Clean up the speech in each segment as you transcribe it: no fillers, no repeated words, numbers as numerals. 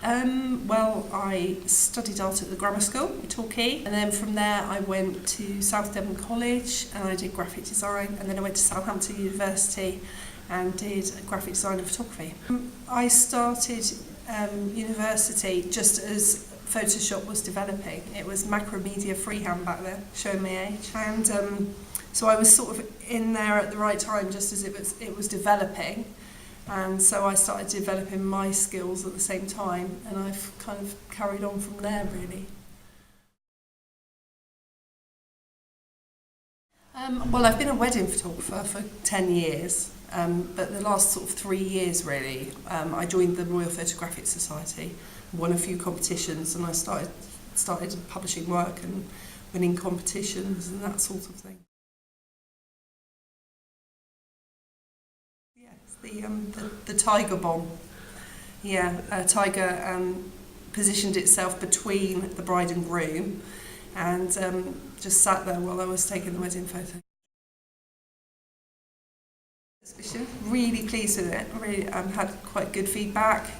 Well, I studied art at the grammar school in Torquay, and then from there I went to South Devon College and I did graphic design, and then I went to Southampton University and did graphic design and photography. I started university just as Photoshop was developing. It was Macromedia freehand back then, showing my age, and so I was sort of in there at the right time just as it was developing. And so I started developing my skills at the same time, and I've kind of carried on from there, really. Well, I've been a wedding photographer for 10 years, but the last sort of 3 years, really, I joined the Royal Photographic Society, won a few competitions, and I started publishing work and winning competitions and that sort of thing. The tiger bomb. Yeah, a tiger positioned itself between the bride and groom and just sat there while I was taking the wedding photo. Really pleased with it. Really had quite good feedback.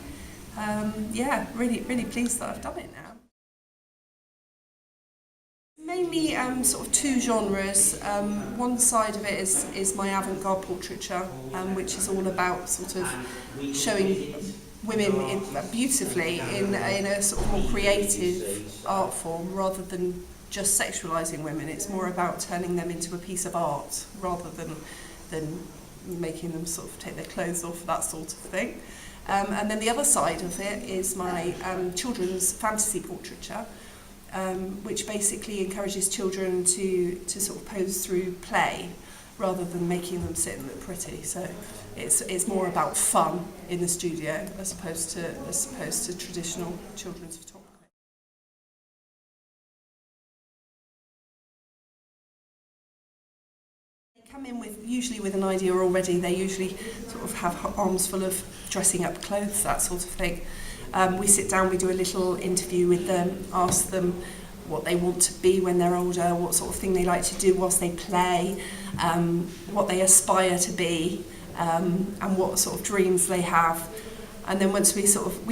Yeah, really pleased that I've done it now. Mainly sort of two genres. One side of it is my avant-garde portraiture, which is all about sort of showing women beautifully in a sort of more creative art form rather than just sexualising women. It's more about turning them into a piece of art rather than making them sort of take their clothes off, that sort of thing. And then the other side of it is my children's fantasy portraiture, which basically encourages children to sort of pose through play rather than making them sit and look pretty. So it's more about fun in the studio as opposed to traditional children's photography. They come in usually with an idea already. They usually sort of have arms full of dressing up clothes, that sort of thing. We sit down, we do a little interview with them, ask them what they want to be when they're older, what sort of thing they like to do whilst they play, what they aspire to be, and what sort of dreams they have. And then once we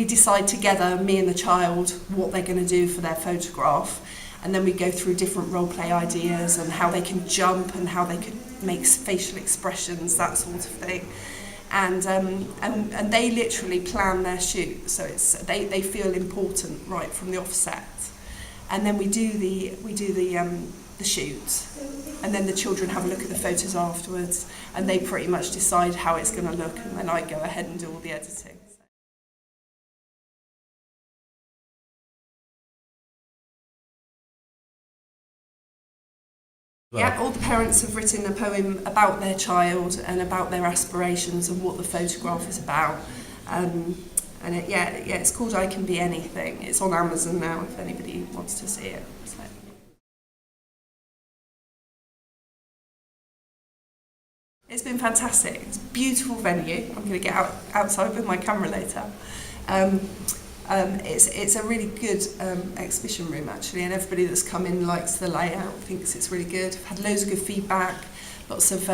decide together, me and the child, what they're going to do for their photograph, and then we go through different role play ideas and how they can jump and how they can make facial expressions, that sort of thing. And they literally plan their shoot, so they feel important right from the offset. And then we do the shoot, and then the children have a look at the photos afterwards, and they pretty much decide how it's going to look, and then I go ahead and do all the editing. Yeah, all the parents have written a poem about their child and about their aspirations and what the photograph is about. And it's called I Can Be Anything. It's on Amazon now if anybody wants to see it. So. It's been fantastic. It's a beautiful venue. I'm going to get outside with my camera later. It's a really good exhibition room actually, and everybody that's come in likes the layout, thinks it's really good. I've had loads of good feedback, lots of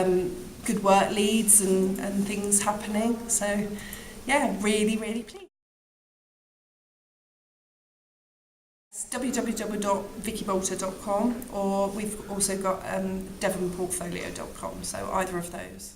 good work leads and things happening. So yeah, really pleased. It's www.vicki-boulter.com, or we've also got devonportfolio.com, so either of those.